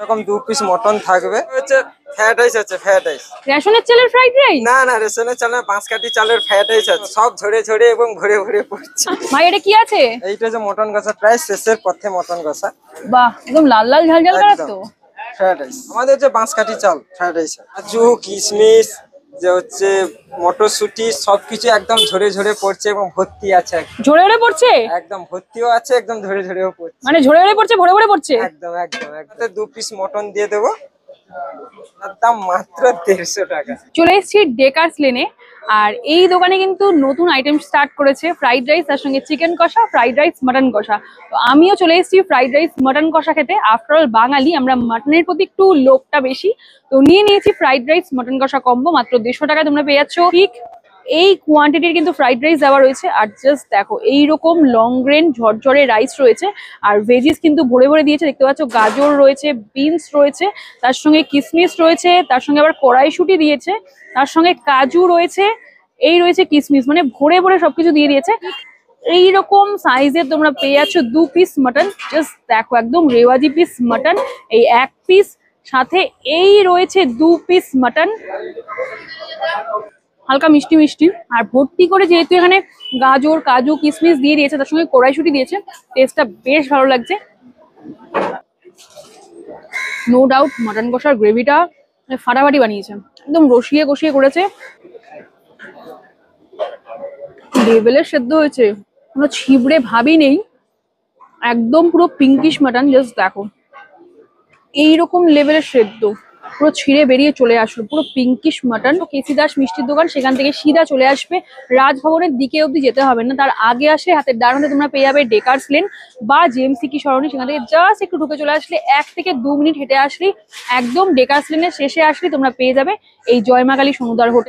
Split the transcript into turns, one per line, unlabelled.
এরকম 2 piece mutton থাকবে। হচ্ছে ফ্রাইড রাইস আছে, ফ্রাইড রাইস।
রেশনের চালের ফ্রাইড রাইস?
না না, রেশনের চালের 5 কাঠি চালের ফ্রাইড রাইস আছে। সব ঝরে ঝরে এবং ভরে ভরে পড়ছে।
ভাই এটা কি আছে?
এইটা যে মটন কষা, প্রায় শেষের পথে মটন কষা।
বাহ, একদম লাল লাল ঝাল ঝাল করা তো।
ফ্রাইড রাইস আমাদের যে 5 কাঠি চাল ফ্রাইড রাইস, কাজু কিশমিশ যে হচ্ছে মটরশুটি সবকিছু একদম ঝরে ঝরে পড়ছে এবং ভর্তি আছে।
ঝরে ঝরে পড়ছে?
একদম ভর্তিও আছে, একদম ঝরে ঝরেও পড়ছে।
মানে ঝরে ঝরে পড়ছে, ভরে ভরে পড়ছে?
একদম একদম একদম। 2 পিস মটন দিয়ে দেবো, দাম মাত্র 150 টাকা।
চলে এসেছি ডেকার্স লেনে। আর এই দোকানে কিন্তু নতুন আইটেম স্টার্ট করেছে, ফ্রাইড রাইস, তার সঙ্গে চিকেন কষা, ফ্রাইড রাইস, মাটন কষা। তো আমিও চলে এসেছি ফ্রাইড রাইস মাটন কষা খেতে। আফটার অল বাঙালি, আমরা মাটনের প্রতি একটু লোভটা বেশি। তো নিয়ে নিয়েছি ফ্রাইড রাইস মাটন কষা কম্বো, মাত্র 150 টাকায় তোমরা পেয়ে যাচ্ছ ঠিক এই কোয়ান্টিটির কিন্তু ফ্রাইড রাইস দেওয়া রয়েছে। আর জাস্ট দেখো, এইরকম লং গ্রেন ঝরঝরে রাইস রয়েছে। আর ভেজিস কিন্তু ভরে ভরে দিয়েছে, দেখতে পাচ্ছ গাজর রয়েছে, বিনস রয়েছে, তার সঙ্গে কিশমিশ রয়েছে, তার সঙ্গে আবার কড়াইশুঁটি দিয়েছে, তার সঙ্গে কাজু রয়েছে, এই রয়েছে কিশমিশ, মানে ভরে ভরে সবকিছু দিয়ে দিয়েছে। এইরকম সাইজের তোমরা পেয়ে যাচ্ছ 2 পিস মাটন। জাস্ট দেখো, একদম রেওয়াজি পিস মাটন, এই 1 পিস, সাথে এই রয়েছে 2 পিস মাটন, হালকা মিষ্টি মিষ্টি। আর ভর্তি করে যেহেতু এখানে গাজর, কাজু, কিশমিশ দিয়ে দিয়েছে, তার সঙ্গে কড়াইশুঁটি দিয়েছে, টেস্টটা বেশ ভালো লাগছে। নো ডাউট মাটন কষার গ্রেভিটা ফাটাফাটি বানিয়েছে, একদম রসিয়ে কষিয়ে করেছে, লেভেলের সেদ্ধ হয়েছে, কোনো ছিবড়ে ভাবই নেই, একদম পুরো পিঙ্কিশ মাটন। জাস্ট দেখো, এইরকম লেভেলের সেদ্ধ, পুরো ছিঁড়ে বেরিয়ে চলে আসলো, পুরো পিঙ্কিশ মাটন। কেসি দাস মিষ্টির দোকান, সেখান থেকে সিধা চলে আসবে, রাজভবনের দিকে অব্দি যেতে হবে না, তার আগে আসে হাতের ডান হাতে তোমরা পেয়ে যাবে ডেকার্স লেন বা জেএমসি সরণি। সেখান থেকে জাস্ট একটু ঢুকে চলে আসলে, 1 থেকে 2 মিনিট হেঁটে আসলেই একদম ডেকার্স লেনের শেষে আসলে তোমরা পেয়ে যাবে এই জয় মা কালী সমুদ্র হোটেল।